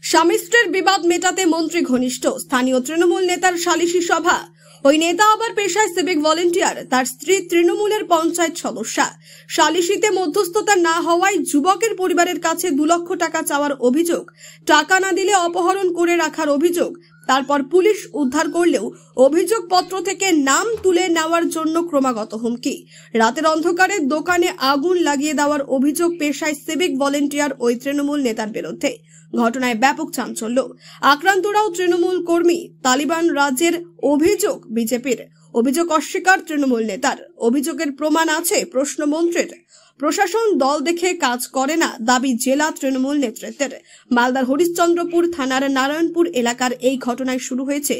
স্বামী স্ত্রীর বিবাদ মেটাতে মন্ত্রী ঘনিষ্ঠ স্থানীয় তৃণমূল নেতার সালিশি সভা। ওই নেতা আবার পেশায় সিভিক ভলেন্টিয়ার, তার স্ত্রী তৃণমূলের পঞ্চায়েত সদস্যা। সালিশিতে মধ্যস্থতা না হওয়ায় যুবকের পরিবারের কাছে 2 লক্ষ টাকা চাওয়ার অভিযোগ, টাকা না দিলে অপহরণ করে রাখার অভিযোগ। তারপর পুলিশ উদ্ধার করলেও অভিযোগপত্র থেকে নাম তুলে নেওয়ার জন্য ক্রমাগত হুমকি। রাতের অন্ধকারে দোকানে আগুন লাগিয়ে দেওয়ার অভিযোগ পেশায় সিভিক ভলেন্টিয়ার ওই তৃণমূল নেতার বিরুদ্ধে। ঘটনায় ব্যাপক চাঞ্চল্য, আক্রান্তরাও তৃণমূল কর্মী। তালিবান রাজ্যের অভিযোগ বিজেপির, অভিযোগ অস্বীকার তৃণমূল নেতার। অভিযোগের প্রমাণ আছে প্রশ্ন মন্ত্রীর। প্রশাসন দল দেখে কাজ করে না, দাবি জেলা তৃণমূল নেতৃত্বের। মালদার হরিশ্চন্দ্রপুর থানার নারায়ণপুর এলাকার এই ঘটনায় শুরু হয়েছে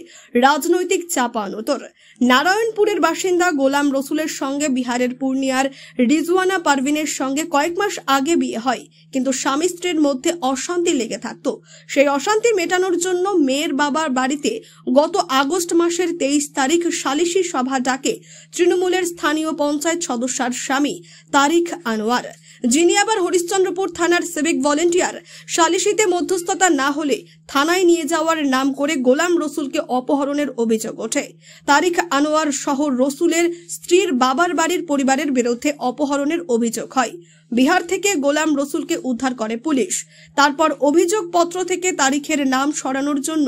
রাজনৈতিক চাপানোতর। নারায়ণপুরের বাসিন্দা গোলাম রসুলের সঙ্গে বিহারের পূর্ণিয়ার রিজওয়ানা পারভিনের সঙ্গে কয়েক মাস আগে বিয়ে হয়, কিন্তু স্বামী স্ত্রীর মধ্যে অশান্তি লেগে থাকতো। সেই অশান্তি মেটানোর জন্য মেয়ের বাবার বাড়িতে গত আগস্ট মাসের 23 তারিখ সালিশি সভা ডাকে তৃণমূলের স্থানীয় পঞ্চায়েত সদস্যার স্বামী তারিক আনোয়ার, যিনি আবার হরিশ্চন্দ্রপুর থানার সিভিক ভলেন্টিয়ার। সালিশিতে মধ্যস্থতা না হলে থানায় নিয়ে যাওয়ার নাম করে গোলাম রসুলকে অপহরণের অভিযোগ ওঠে। তারিক আনোয়ার সহ রসুলের স্ত্রীর বাবার বাড়ির পরিবারের বিরুদ্ধে অপহরণের অভিযোগ হয়। বিহার থেকে গোলাম রসুলকে উদ্ধার করে পুলিশ। তারপর অভিযোগপত্র থেকে তারিখের নাম সরানোর জন্য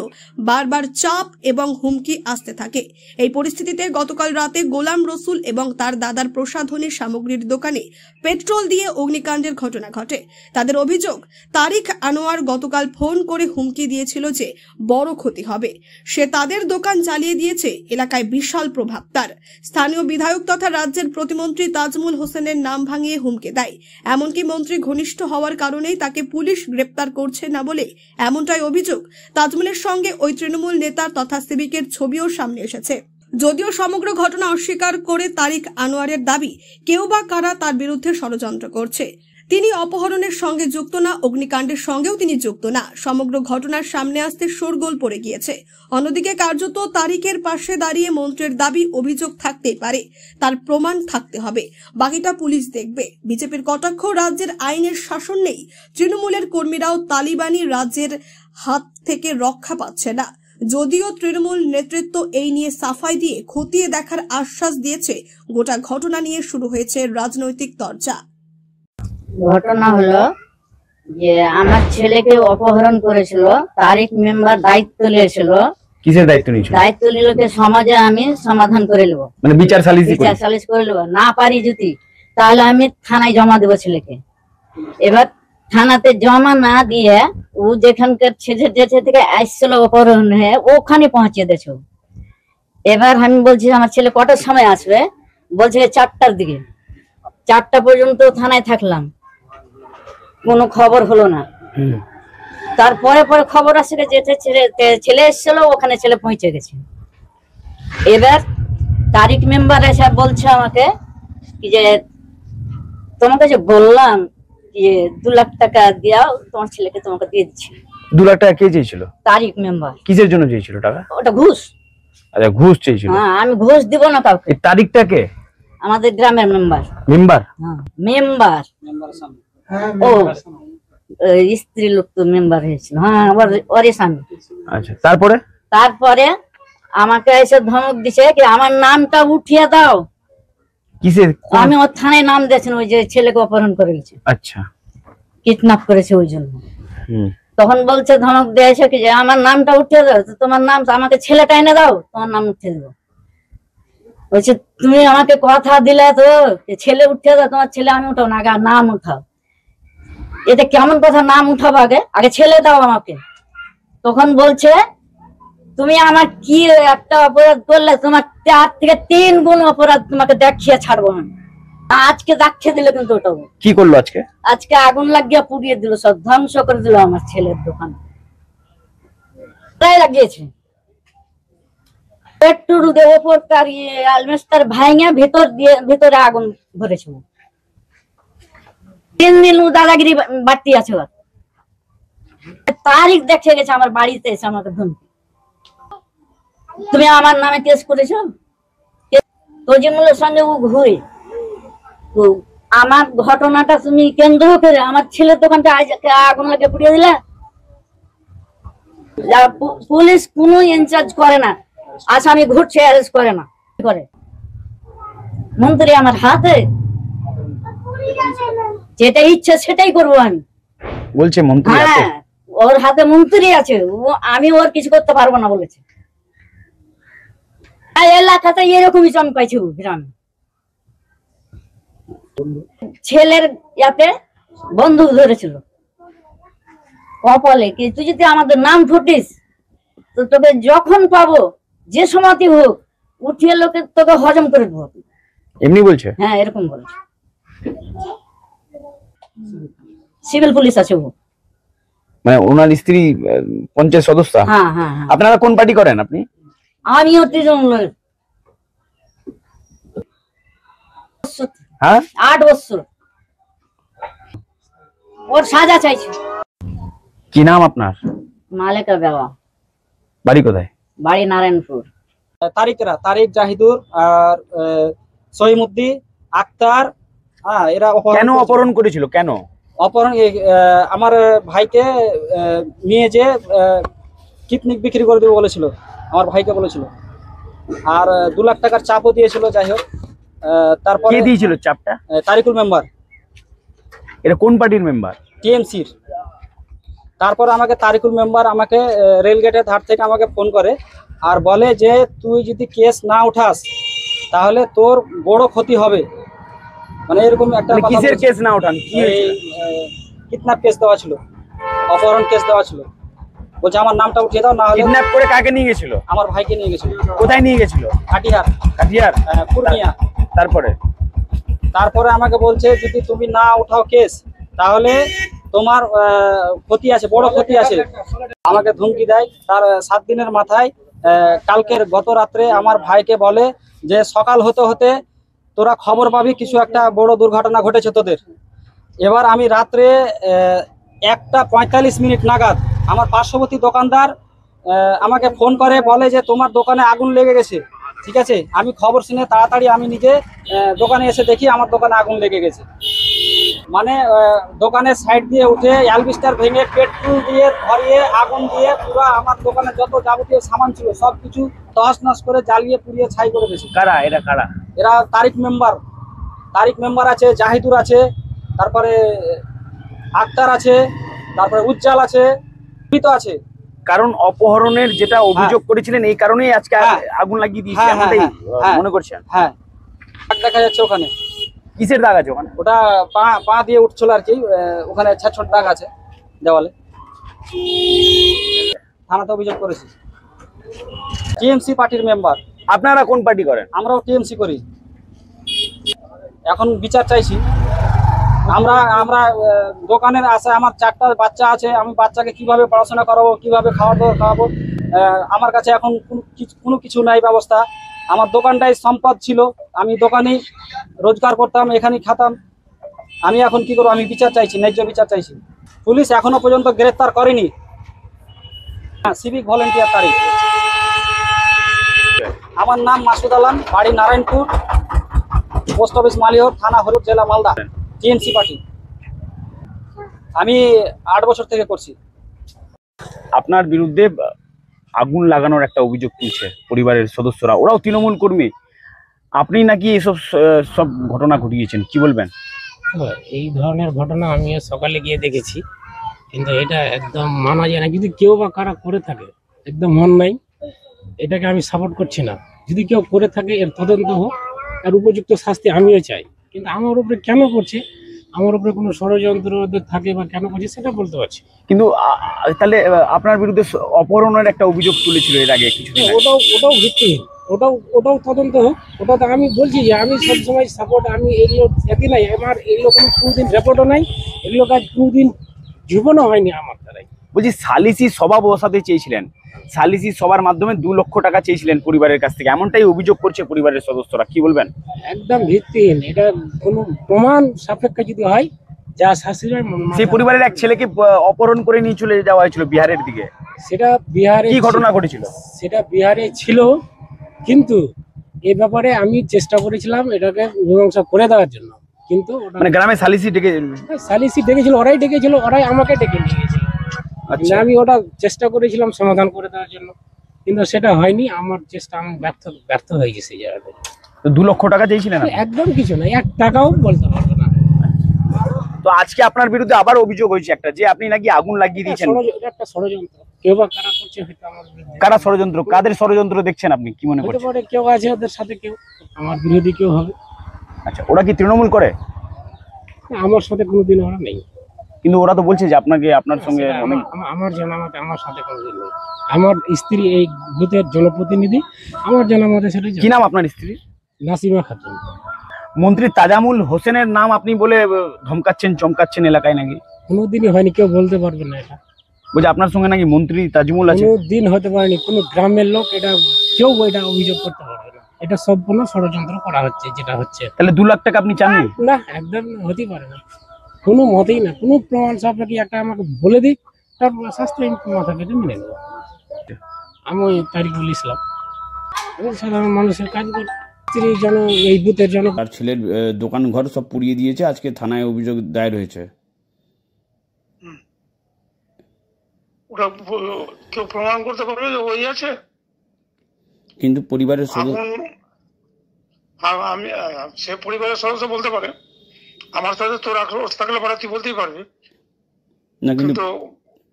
বারবার চাপ এবং হুমকি আসতে থাকে। এই পরিস্থিতিতে গতকাল রাতে গোলাম রসুল এবং তার দাদার প্রসাধনী সামগ্রীর দোকানে পেট্রোল দিয়ে অগ্নিকাণ্ডের ঘটনা ঘটে। তাদের অভিযোগ, তারিক আনোয়ার গতকাল ফোন করে হুমকি দিয়েছিল যে বড় ক্ষতি হবে। সে তাদের দোকান জ্বালিয়ে দিয়েছে, এলাকায় বিশাল প্রভাব তার। স্থানীয় বিধায়ক তথা রাজ্যের প্রতিমন্ত্রী তাজমুল হোসেনের নাম ভাঙিয়ে হুমকি দেয়। এমনকি মন্ত্রী ঘনিষ্ঠ হওয়ার কারণেই তাকে পুলিশ গ্রেপ্তার করছে না বলে এমনটাই অভিযোগ। তাজমুলের সঙ্গে ওই তৃণমূল নেতা তথা সিভিকের ছবিও সামনে এসেছে। যদিও সমগ্র ঘটনা অস্বীকার করে তারিক আনোয়ারের দাবি, কেউ বা কারা তার বিরুদ্ধে ষড়যন্ত্র করছে। তিনি অপহরণের সঙ্গে যুক্ত না, অগ্নিকাণ্ডের সঙ্গেও তিনি যুক্ত না। সমগ্র ঘটনার সামনে আসতে শোরগোল পড়ে গিয়েছে। অন্যদিকে কার্যত তারিকের পাশে দাঁড়িয়ে মন্ত্রীর দাবি, অভিযোগ থাকতেই পারে, তার প্রমাণ থাকতে হবে, বাকিটা পুলিশ দেখবে। বিজেপির কটাক্ষ, রাজ্যের আইনের শাসন নেই, তৃণমূলের কর্মীরাও তালিবানি রাজ্যের হাত থেকে রক্ষা পাচ্ছে না। যদিও তৃণমূল নেতৃত্ব এই নিয়ে সাফাই দিয়ে খতিয়ে দেখার আশ্বাস দিয়েছে, গোটা ঘটনা নিয়ে শুরু হয়েছে রাজনৈতিক চর্চা। ঘটনা হলো যে আমার ছেলেকে অপহরণ করেছিল, তারিক মেম্বার দায়িত্ব নিয়েছিল। কিসের দায়িত্ব নিয়েছিল? দায়িত্ব নিলকে সমাজে আমি সমাধান করে নেব, মানে বিচার সালিশ করে নেব। না পারি যদি, তাহলে আমি থানায় জমা দেবো ছেলেকে। এবার থানাতে জমা না দিয়ে ও যেখানকার ছেলে থেকে আসছিল অপহরণ হয়ে, ওখানে পৌঁছে দিয়েছ। এবার আমি বলছি আমার ছেলে কটার সময় আসবে, বলছে 4টার দিকে। 4টা পর্যন্ত থানায় থাকলাম, কোনো খবর হলো না। তারপরে পরে খবর আসে যে ছেলে এসেছিল, ওখানে ছেলে পৌঁছে গেছে। এবার তারিক মেম্বার এসে বলছে আমাকে যে তোমাকে যে বললাম যে 2 লাখ টাকা দিয়াও, তোমার ছেলেকে তোমাকে দিয়ে দিচ্ছি। 2 লাখ টাকা কে চেয়েছিল? তারিক মেম্বার। কিসের জন্য চেয়েছিল টাকা? ওটা ঘুষ। আচ্ছা, ঘুষ চেয়েছিল। হ্যাঁ, আমি ঘুষ দিব না কাউকে। এই তারিখটা কে? আমাদের গ্রামের মেম্বার। হ্যাঁ, মেম্বার। ও স্ত্রী লোক তো মেম্বার হয়েছিল। হ্যাঁ, ওর স্বামী। আচ্ছা, তারপরে আমাকে এসে ধমক দিছে কি আমার নামটা উঠিয়ে দাও। কিসের? আমি ওর থানায় নাম দিয়েছেন, ওই যে ছেলেকে অপহরণ করে গেছে। আচ্ছা, কিডন্যাপ করেছে ওই জন্য। তখন বলছে, ধমক দিয়েছে কি যে আমার নামটা উঠিয়ে দাও, তোমার নাম, আমাকে ছেলেটা এনে দাও, তোমার নাম উঠিয়ে দেবো। বলছে তুমি আমাকে কথা দিলে তো ছেলে উঠিয়ে দাও, তোমার ছেলে আমি উঠাও না, আগে নাম উঠাও। এটা কেমন কথা, নাম উঠাবো? আগে ছেলে দাও আমাকে। তখন বলছে তুমি আমার কি একটা অপরাধ করলে, তোমার 4 থেকে 3 গুণ অপরাধ তোমাকে দেখিয়ে ছাড়বো না। আজকে দেখিয়ে দিলে কিন্তু ওটাও কি করলো? আজকে আগুন লাগিয়ে পুড়িয়ে দিল, সব ধ্বংস করে দিল আমার ছেলের দোকান। লাগিয়েছে পেট্রোল দিয়ে ওপর আলমেস্টার ভাঙে ভেতরে আগুন ভরেছে। 3 দিন দাদাগিরি বাড়তি আছে। তারিখ দেখে গেছে আমার বাড়িতে এসে আমাকে ধমকি, তুমি আমার নামে কেস করেছো। তজিমুলের সঙ্গে ও ঘুরে, তো আমার ঘটনাটা তুমি কেন্দ্র করে আমার ছেলের দোকানটা আগুন লাগিয়ে পুড়িয়ে দিলে। পুলিশ কোনো ইনচার্জ করে না, আসামি ঘুরছে অ্যারেস্ট করে না, করে মন্ত্রী আমার হাতে যেটা ইচ্ছা সেটাই করবো আমি। বলছে মন্ত্রী আছে? হ্যাঁ, ওর হাতে মন্ত্রী আছে, আমি ওর কিছু করতে পারবো না বলেছে। এলাকাতে এরকমই আমি পাইছি গ্রামে। ছেলের ইয়াতে বন্দুক ধরেছিল কপালে, কি তুই যদি আমাদের নাম ফুটিস তো তোকে যখন পাবো যে সময়তে হোক উঠিয়ে লোকে তোকে হজম করে দেবো। এমনি বলছে? হ্যাঁ, এরকম বলছে। সিভিল পুলিশ আছে ও। মানে ওনার স্ত্রী পঞ্চায়েত সদস্য? হ্যাঁ হ্যাঁ। আপনারা কোন পার্টি করেন আপনি? আমিও তৃণমূলের। হ্যাঁ, 8 বছর ওর সাজা চাইছে। কি নাম আপনার? মালেকা বেগম। বাড়ি কোথায়? বাড়ি নারায়ণপুর। তারিক জাহিদুর আর সহিমুদ্দিন আক্তার, এরা কেন অপহরণ করেছিল? কেন অপহরণ? আমার ভাইকে নিয়ে যে কিডনি বিক্রি করে দেবে বলেছিল, আমার ভাইকে বলেছিল, আর 2 লাখ টাকার চাপও দিয়েছিল। যাই হোক, তারপরে কে দিয়েছিল চাপটা? তারিকুল মেম্বার। এটা কোন পার্টির মেম্বার? টিএমসির। তারপর আমাকে তারিকুল মেম্বার আমাকে রেলগেটের ধার থেকে আমাকে ফোন করে আর বলে যে তুই যদি কেস না উঠাস তাহলে তোর বড় ক্ষতি হবে। মানে এরকম একটা কথা। কিসের কেস না ওঠান? কি কিডন্যাপ কেস দেওয়া ছিল, অপহরণ কেস দেওয়া ছিল। বলছে আমার নামটা উঠিয়ে দাও, না হলে। কিডন্যাপ করে কাকে নিয়ে গেছিল? আমার ভাইকে নিয়ে গেছিল। কোথায় নিয়ে গেছিল? কাটিহার। কাটিহার? পূর্ণিয়া। তারপরে আমাকে বলছে যদি তুমি না উঠাও কেস তাহলে তোমার ক্ষতি আছে, বড় ক্ষতি আছে। আমাকে ধমকি দেয়। তার 7 দিনের মাথায় কালকের গত রাত্রে আমার ভাইকে বলে যে সকাল হতে হতে তোরা খবর পাবি কিছু একটা বড় দুর্ঘটনা ঘটেছে তোদের। এবার আমি রাত্রে 1:45 নাগাদ আমার পার্শ্ববর্তী দোকানদার আমাকে ফোন করে, বলে যে তোমার দোকানে আগুন লেগে গেছে। ঠিক আছে, আমি খবর শুনে তাড়াতাড়ি আমি নিজে দোকানে এসে দেখি আমার দোকানে আগুন লেগে গেছে। মানে দোকানের সাইড দিয়ে উঠে অ্যালবিস্টার ভেঙে পেট্রোল দিয়ে ধরিয়ে আগুন দিয়ে পুরো আমার দোকানে যত যাবতীয় সামান ছিল সব কিছু তছনছ করে জ্বালিয়ে পুড়িয়ে ছাই করে দিয়েছে। কারা এরা? কারা এরা? তারিক মেম্বার আছে, জাহিদুর আছে, তারপরে আক্তার আছে, তারপরে উজ্জ্বল আছে, তো আছে। কারণ অপহরণের যেটা অভিযোগ করেছিলেন এই কারণেই আজকে আগুন লাগিয়ে দিয়েছে এমনটাই মনে করছেন? হ্যাঁ, দেখা যাচ্ছে ওখানে। কিসের দাগ আছে ওখানে? ওটা পা দিয়ে উঠছিল আর কি, ওখানে ছোট দাগ আছে দেওয়ালে। থানাতে অভিযোগ করেছি। টিএমসি পার্টির মেম্বার। আপনারা কোন পার্টি করেন? আমরাও টিএমসি করি। এখন বিচার চাইছি আমরা। দোকানের আশায় আমার 4টা বাচ্চা আছে, আমি বাচ্চাকে কিভাবে পড়াশোনা করাবো, কিভাবে খাওয়া দাওয়া খাওয়াবো, আমার কাছে এখন কোনো কিছু নাই ব্যবস্থা। আমার দোকানটাই সম্পদ ছিল, আমি দোকানেই রোজগার করতাম, এখানেই খাতাম। আমি এখন কি করবো? আমি বিচার চাইছি, ন্যায্য বিচার চাইছি। পুলিশ এখনো পর্যন্ত গ্রেফতার করেনি। সিভিক ভলেন্টিয়ার তারিখ। আমার নাম মাসুদ আলম, বাড়ি নারায়ণপুর, পোস্ট অফিস মালিহর, থানা হলুদ, জেলা মালদা। TMC party. আমি 8 বছর থেকে করছি। আপনার বিরুদ্ধে আগুন লাগানোর একটা অভিযোগ তুলছে পরিবারের সদস্যরা, ওরাও তৃণমূল কর্মী। আপনি নাকি এসব সব ঘটনা ঘটিয়েছেন, কি বলবেন? এই ধরনের ঘটনা আমি সকালে গিয়ে দেখেছি, কিন্তু এটা একদম মানা যায় না। যদি কেউ বা কারা করে থাকে, একদম মন নাই, এটাকে আমি সাপোর্ট করছি না। যদি কেউ করে থাকে এর তদন্ত হোক, আর উপযুক্ত শাস্তি আমিও চাই। কিন্তু আমার উপরে কেন করছে, আমার উপরে কোনো ষড়যন্ত্র থাকে বা কেন করছে সেটা বলতে পারছি। কিন্তু তাহলে আপনার বিরুদ্ধে অপহরণের একটা অভিযোগ তুলেছিল এর আগে কিছুদিন আগে। ওটাও ভিত্তিহীন, ওটাও তদন্ত হোক। ওটা তো আমি বলছি যে আমি সবসময় সাপোর্ট, আমি এগুলো একই নাই, আমার এগুলো কোনোদিন রেপোর্টও নাই, এগুলো কাজ কোনোদিন জীবনও হয়নি আমার দ্বারাই। বলছি সালিসি সভা বসাতে চেয়েছিলেন, সালিসি সভার মাধ্যমে 2 লক্ষ টাকা চেয়েছিলেন পরিবারের কাছ থেকে, এমনটাই অভিযোগ করছে পরিবারের সদস্যরা, কি বলবেন? একদম ভিত্তিহীন। এটা কোনো প্রমাণ সাপেক্ষে যদি হয় যা শাস্তি হয়। সেই পরিবারের এক ছেলেকে অপহরণ করে নিয়ে চলে যাওয়া হয়েছিল বিহারের দিকে। সেটা বিহারে কি ঘটনা ঘটেছিল? সেটা বিহারে ছিল, কিন্তু এই ব্যাপারে আমি চেষ্টা করেছিলাম এটাকে মীমাংসা করে দেওয়ার জন্য, কিন্তু মানে গ্রামে সালিসি ডেকেছিল, ওরাই ডেকেছিল, ওরাই আমাকে ডেকে নিয়ে গেছিল। কিন্তু আচ্ছা, আমি ওটা চেষ্টা করেছিলাম সমাধান করে দেওয়ার জন্য, কিন্তু সেটা হয়নি। আমার চেষ্টা আমি ব্যর্থ হয়ে গেছি জায়গাতে। তো 2 লক্ষ টাকা চেয়েছিলেন আপনি? একদম কিছু না, 1 টাকাও বলতে পারবো না। তো আজকে আপনার বিরুদ্ধে আবার অভিযোগ হয়েছে একটা, যে আপনি নাকি আগুন লাগিয়ে দিয়েছেন। এটা একটা ষড়যন্ত্র, কেউ বা কারা করছে হয়তো আমার বিরুদ্ধে। কারা ষড়যন্ত্র, কাদের ষড়যন্ত্র দেখছেন আপনি, কি মনে হতে করছেন? পারে কেউ আছে ওদের সাথে, কেউ আমার বিরোধী কেউ হবে। আচ্ছা, ওরা কি তৃণমূল করে? আমার সাথে কোনোদিন ওরা নেই। কিন্তু ওরা তো বলছে যে আপনার সঙ্গে সেটা অনেক। আমার জানামতে আমার সাথে কোনোদিন নেই। আমার স্ত্রী এই বুথের জনপ্রতিনিধি, আমার জানামতে সেটা কি নাম আপনার স্ত্রী? নাসিমা খাতুন। মন্ত্রী তাজামুল হোসেনের নাম আপনি বলে ধমকাচ্ছেন, চমকাচ্ছেন এলাকায় নাকি? কোনোদিনই হয়নি, কেউ বলতে পারবে না এটা। বলছে আপনার সঙ্গে নাকি মন্ত্রী তাজমুল আছে। কোনোদিন হতে পারেনি, কোনো গ্রামের লোক এটা কেউ এটা অভিযোগ করতে পারবে না। এটা সম্পূর্ণ ষড়যন্ত্র করা হচ্ছে, যেটা হচ্ছে। তাহলে 2 লাখ টাকা আপনি চাননি? না, একদম হতেই পারে না, কোনো মতেই না। কোনো প্রমাণ সাপেক্ষে একটা আমাকে বলে দিই, তারপর শাস্তি মাথা পেতে মেনে নেব। আমি তারিকুল ইসলাম, আমি সাধারণ মানুষের কাজ করি। স্ত্রীর জন্য, এই বুথের জন্য। তার ছেলের দোকান ঘর সব পুড়িয়ে দিয়েছে, আজকে থানায় অভিযোগ দায়ের হয়েছে। ওটা কেউ প্রমাণ করতে পারবে যে ওই আছে? কিন্তু পরিবারের সদস্য, আমি সে পরিবারের সদস্য বলতে পারে, আমার সাথে তোর আক্রোশ থাকলে পরে তুই বলতেই পারবি। না কিন্তু কিন্তু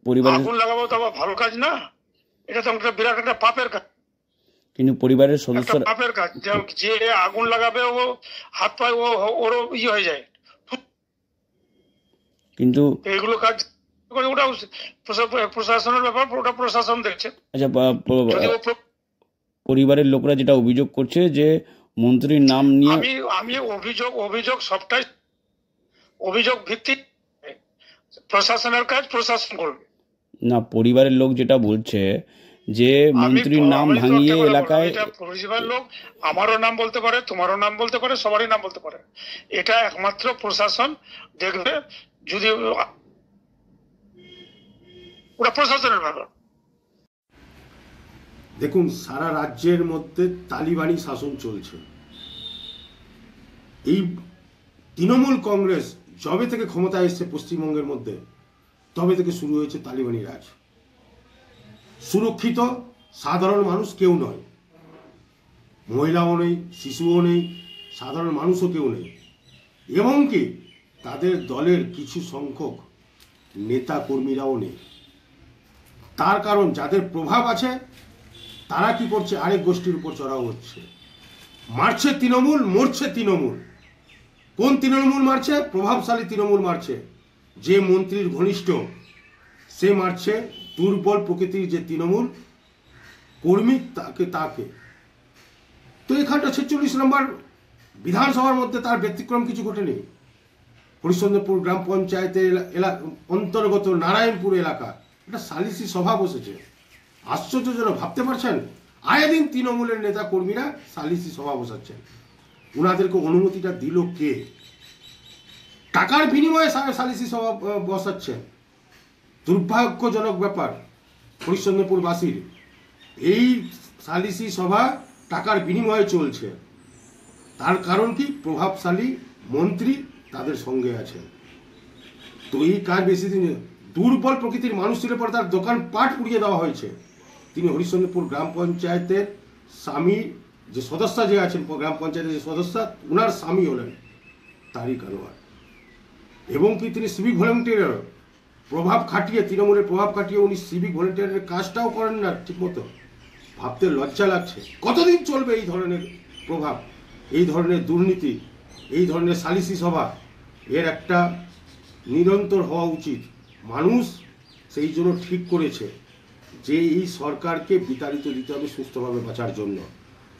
পরিবারের, আগুন লাগাবো তো আবার ভালো কাজ না, এটা তো একটা বিরাট একটা পাপের কাজ। কিন্তু পরিবারের একটা সদস্যরা, পাপের কাজ। যে আগুন লাগাবে ও হাত পায়ে ওরও হয়ে যায়। কিন্তু এগুলো কাজ ওটা প্রশাসনের ব্যাপার, ওটা প্রশাসন দেখছে। আচ্ছা, যদি পরিবারের লোকরা যেটা অভিযোগ করছে যে মন্ত্রীর নাম নিয়ে, আমি অভিযোগ সবটাই অভিযোগ ভিত্তিক, প্রশাসনের কাজ প্রশাসন করবে না পরিবারের লোক যেটা বলছে যে মন্ত্রীর নাম ভাঙিয়ে এলাকায়, পরিবারের লোক আমারও নাম বলতে পারে, তোমারও নাম বলতে পারে, সবারই নাম বলতে পারে। এটা একমাত্র প্রশাসন দেখবে। যদি ওটা প্রশাসনের ব্যাপার। দেখুন, সারা রাজ্যের মধ্যে তালিবানি শাসন চলছে। এই তৃণমূল কংগ্রেস যবে থেকে ক্ষমতায় এসছে পশ্চিমবঙ্গের মধ্যে, তবে থেকে শুরু হয়েছে তালিবানি রাজ। সুরক্ষিত সাধারণ মানুষ কেউ নয়, মহিলাও নেই, শিশুও নেই, সাধারণ মানুষও কেউ নেই। এমনকি তাদের দলের কিছু সংখ্যক নেতা কর্মীরাও নেই। তার কারণ যাদের প্রভাব আছে তারা কি করছে, আরেক গোষ্ঠীর উপর চড়াও হচ্ছে। মারছে তৃণমূল, মরছে তৃণমূল। কোন তৃণমূল মারছে? প্রভাবশালী তৃণমূল মারছে। যে মন্ত্রীর ঘনিষ্ঠ সে মারছে দুর্বল প্রকৃতির যে তৃণমূল কর্মী, তাকে। তো এখানটা 46 নম্বর বিধানসভার মধ্যে তার ব্যতিক্রম কিছু ঘটেনি। হরিশ্চন্দ্রপুর গ্রাম পঞ্চায়েতের অন্তর্গত নারায়ণপুর এলাকা একটা সালিসি সভা বসেছে। আশ্চর্যজনক, ভাবতে পারছেন? আয়ে দিন তৃণমূলের নেতা কর্মীরা সালিসি সভা বসাচ্ছেন। ওনাদেরকে অনুমতিটা দিল কে? টাকার বিনিময়ে সালিসি সভা বসাচ্ছেন। দুর্ভাগ্যজনক ব্যাপার হরিশ্চন্দ্রপুরবাসীর। এই সালিসি সভা টাকার বিনিময়ে চলছে। তার কারণ কি? প্রভাবশালী মন্ত্রী তাদের সঙ্গে আছেন। তো এই কাজ বেশি দিন, দুর্বল প্রকৃতির মানুষের পর তার দোকান পাট পুড়িয়ে দেওয়া হয়েছে। তিনি হরিশ্চন্দ্রপুর গ্রাম পঞ্চায়েতের স্বামী, যে সদস্য যে আছেন গ্রাম পঞ্চায়েতের যে সদস্য, ওনার স্বামী হলেন তারিক আনোয়ার। এবং কি তিনি সিভিক ভলেন্টিয়ার প্রভাব খাটিয়ে, তৃণমূলের প্রভাব খাটিয়ে উনি সিভিক ভলেন্টিয়ারের কাজটাও করেন না ঠিকমতো। ভাবতে লজ্জা লাগছে কতদিন চলবে এই ধরনের প্রভাব, এই ধরনের দুর্নীতি, এই ধরনের সালিসি সভা। এর একটা নিরন্তর হওয়া উচিত। মানুষ সেই জন্য ঠিক করেছে যে এই সরকারকে বিতাড়িত দিতে হবে সুস্থভাবে বাঁচার জন্য।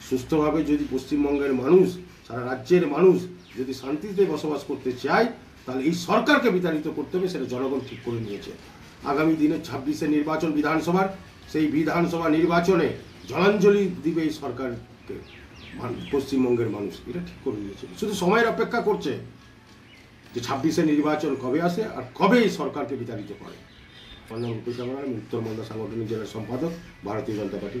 সুস্থভাবে যদি পশ্চিমবঙ্গের মানুষ, সারা রাজ্যের মানুষ যদি শান্তিতে বসবাস করতে চায়, তাহলে এই সরকারকে বিতাড়িত করতে হবে। সেটা জনগণ ঠিক করে নিয়েছে। আগামী দিনে 26-এ নির্বাচন বিধানসভার, সেই বিধানসভা নির্বাচনে জলাঞ্জলি দিবে এই সরকারকে পশ্চিমবঙ্গের মানুষ। এটা ঠিক করে নিয়েছে, শুধু সময়ের অপেক্ষা করছে যে 26-এ নির্বাচন কবে আসে আর কবে এই সরকারকে বিতাড়িত করে। উত্তর মালদা সাংগঠনিক জেলার সম্পাদক, ভারতীয় জনতা পার্টি।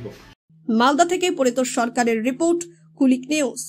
মালদা থেকে পরিতোষ সরকারের রিপোর্ট, কুলিক নিউজ।